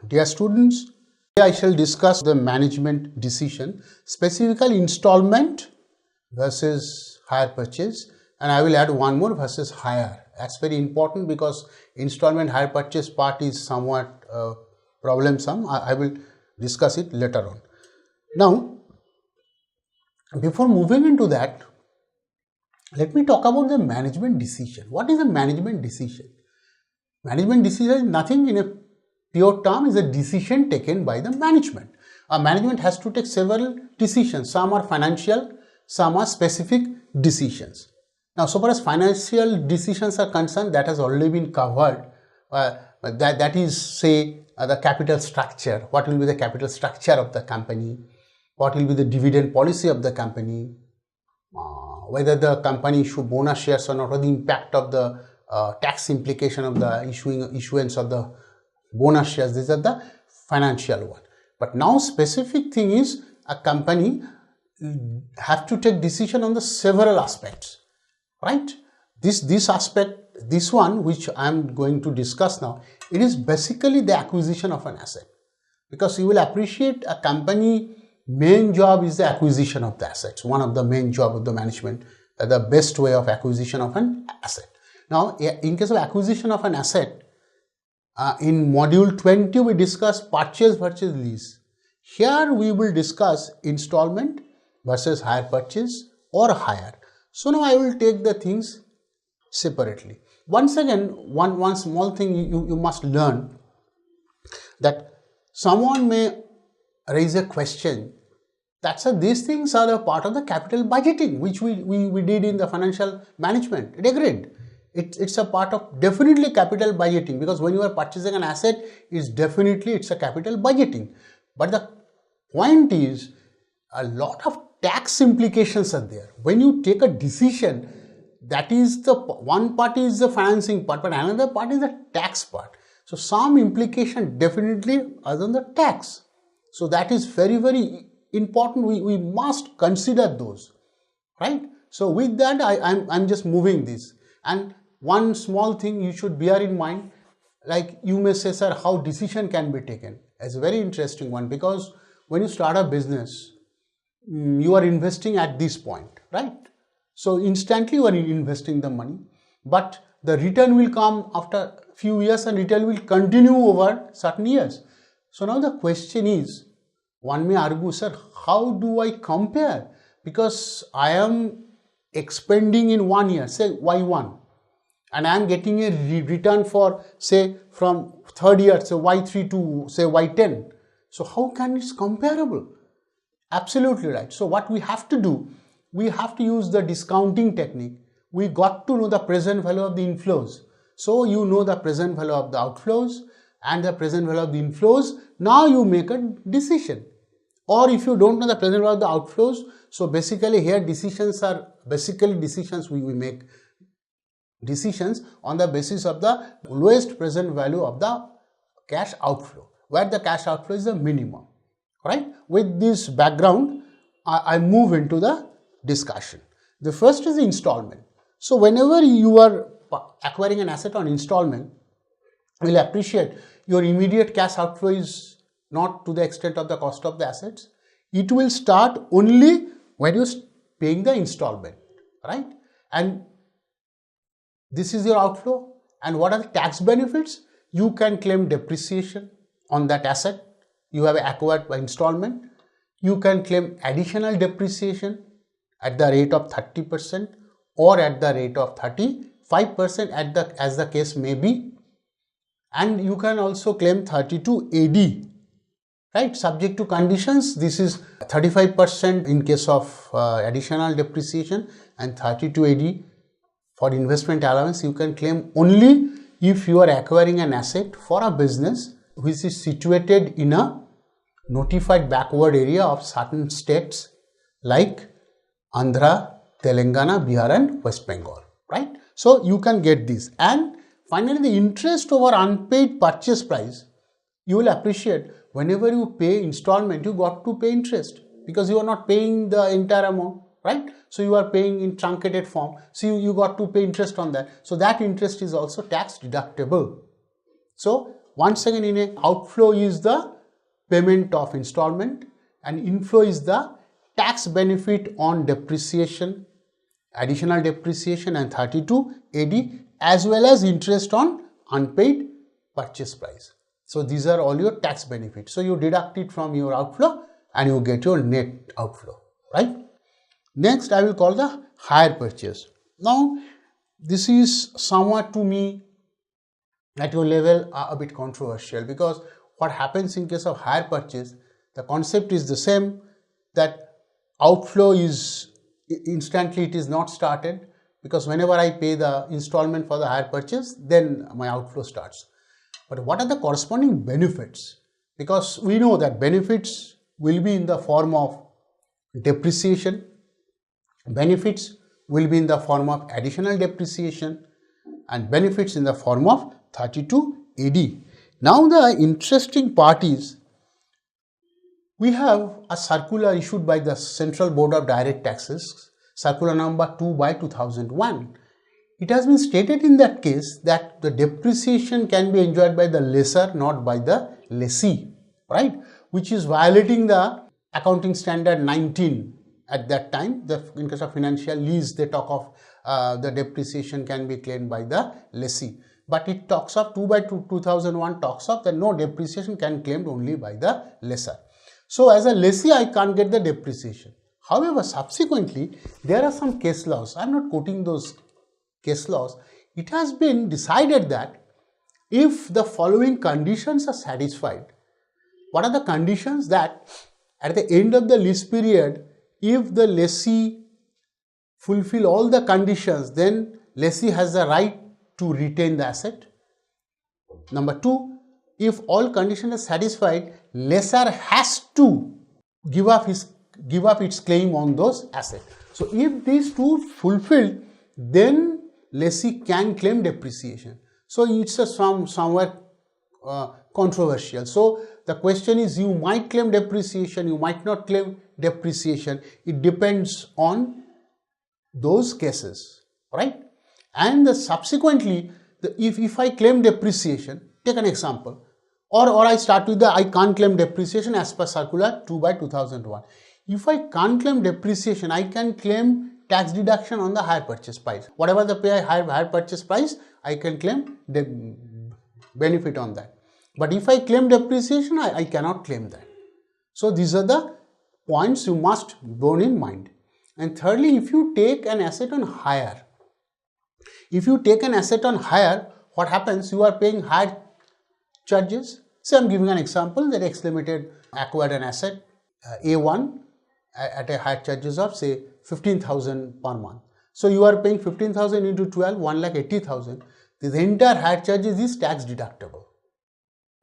Dear students, today I shall discuss the management decision, specifically installment versus hire purchase, and I will add one more versus hire. That's very important because installment hire purchase part is somewhat problemsome. I will discuss it later on. Now, before moving into that, let me talk about the management decision. What is a management decision? Management decision is nothing in a pure term, is a decision taken by the management. A management has to take several decisions. Some are financial, some are specific decisions. Now, so far as financial decisions are concerned, that has already been covered. That is, say, the capital structure. What will be the capital structure of the company? What will be the dividend policy of the company? Whether the company issue bonus shares or not, or the impact of the tax implication of the issuance of the bonus shares. These are the financial one. But now specific thing is a company have to take decision on the several aspects, right? This aspect, this one which I am going to discuss now, it is basically the acquisition of an asset, because you will appreciate a company main job is the acquisition of the assets. One of the main job of the management, the best way of acquisition of an asset. Now, in case of acquisition of an asset, in module 20 we discuss purchase versus lease. Here we will discuss installment versus hire purchase or hire. So now I will take the things separately. Once again, one small thing you must learn, that someone may raise a question that these things are a part of the capital budgeting, which we did in the financial management. It agreed. It's a part of definitely capital budgeting, because when you are purchasing an asset, it's a capital budgeting. But the point is, a lot of tax implications are there. When you take a decision, that is the one part is the financing part, but another part is the tax part. So some implication definitely are on the tax. So that is very, very important. We must consider those, right? So with that, I'm just moving this. And one small thing you should bear in mind, like you may say, sir, how decision can be taken? It's a very interesting one, because when you start a business, you are investing at this point, right? So instantly you are investing the money, but the return will come after few years and return will continue over certain years. So now the question is, one may argue, sir, how do I compare? Because I am expending in 1 year, say Y1, and I am getting a return for, say, from third year, say Y3 to, say, Y10. So how can it's comparable? Absolutely right. So what we have to do, we have to use the discounting technique. We got to know the present value of the inflows. So you know the present value of the outflows and the present value of the inflows. Now you make a decision. Or if you don't know the present value of the outflows, so basically here decisions are decisions we make. Decisions on the basis of the lowest present value of the cash outflow, where the cash outflow is the minimum, right? With this background, I move into the discussion. The first is the installment. So whenever you are acquiring an asset on installment, you will appreciate your immediate cash outflow is not to the extent of the cost of the assets. It will start only when you're paying the installment, right? And this is your outflow. And what are the tax benefits? You can claim depreciation on that asset you have acquired by installment. You can claim additional depreciation at the rate of 30% or at the rate of 35% as the case may be. And you can also claim 32 AD, right? Subject to conditions. This is 35% in case of additional depreciation and 32 AD for investment allowance. You can claim only if you are acquiring an asset for a business which is situated in a notified backward area of certain states like Andhra, Telangana, Bihar and West Bengal, right? So you can get this. And finally, the interest over unpaid purchase price, you will appreciate whenever you pay installment, you got to pay interest because you are not paying the entire amount, right? So you are paying in truncated form. So you got to pay interest on that. So that interest is also tax deductible. So once again, in a outflow is the payment of installment and inflow is the tax benefit on depreciation, additional depreciation and 32 AD, as well as interest on unpaid purchase price. So these are all your tax benefits. So you deduct it from your outflow and you get your net outflow, right? Next, I will call the hire purchase. Now, this is somewhat to me at your level a bit controversial, because what happens in case of hire purchase, the concept is the same, that outflow is instantly, it is not started, because whenever I pay the installment for the hire purchase, then my outflow starts. But what are the corresponding benefits? Because we know that benefits will be in the form of depreciation, benefits will be in the form of additional depreciation, and benefits in the form of 32 AD. Now the interesting part is, we have a circular issued by the Central Board of Direct Taxes, circular number 2/2001. It has been stated in that case that the depreciation can be enjoyed by the lessor, not by the lessee, right? Which is violating the accounting standard 19 at that time. In case of financial lease, they talk of the depreciation can be claimed by the lessee. But it talks of 2/2001 talks of that no depreciation can be claimed only by the lessor. So as a lessee, I can't get the depreciation. However, subsequently, there are some case laws. I am not quoting those case laws. It has been decided that if the following conditions are satisfied, what are the conditions? That at the end of the lease period, if the lessee fulfill all the conditions, then lessee has the right to retain the asset. Number two, if all conditions are satisfied, lessor has to give up its claim on those assets. So if these two fulfilled, then lessee can claim depreciation. So it's somewhere controversial. So the question is, you might claim depreciation, you might not claim depreciation. It depends on those cases, right? And subsequently, if I claim depreciation, take an example, or I start with the I can't claim depreciation as per circular 2/2001. If I can't claim depreciation, I can claim tax deduction on the hire purchase price. Whatever the hire purchase price, I can claim the benefit on that. But if I claim depreciation, I cannot claim that. So these are the points you must bear in mind. And thirdly, if you take an asset on hire, what happens? You are paying hire charges. Say I am giving an example that X Limited acquired an asset A1 at a hire charges of say 15,000 per month. So you are paying 15,000 into 12, 1,80,000. The entire hire charges is tax deductible,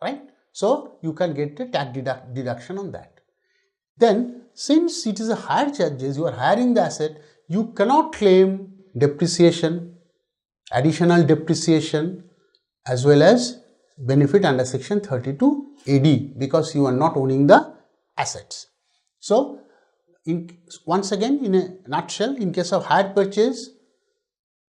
right? So you can get a tax deduction on that. Then since it is a hire charges, you are hiring the asset, you cannot claim depreciation, additional depreciation, as well as benefit under section 32 AD, because you are not owning the assets. So once again, in a nutshell, in case of hire purchase,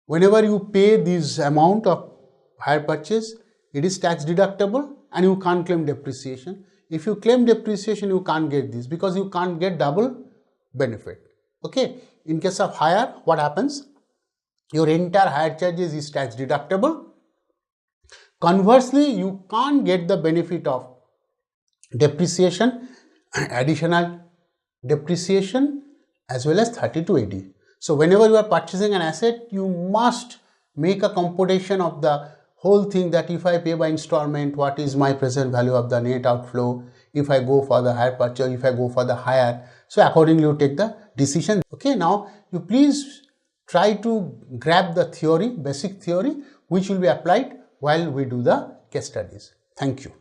whenever you pay this amount of hire purchase, it is tax deductible and you can't claim depreciation. If you claim depreciation, you can't get this because you can't get double benefit. Okay. In case of hire, what happens? Your entire hire charges is tax deductible. Conversely, you can't get the benefit of depreciation, additional depreciation, as well as 32 AD. So whenever you are purchasing an asset, you must make a computation of the whole thing, that if I pay by installment, what is my present value of the net outflow, if I go for the hire purchase, if I go for the hire. So accordingly you take the decision. Okay, now you please try to grab the theory, basic theory, which will be applied while we do the case studies. Thank you.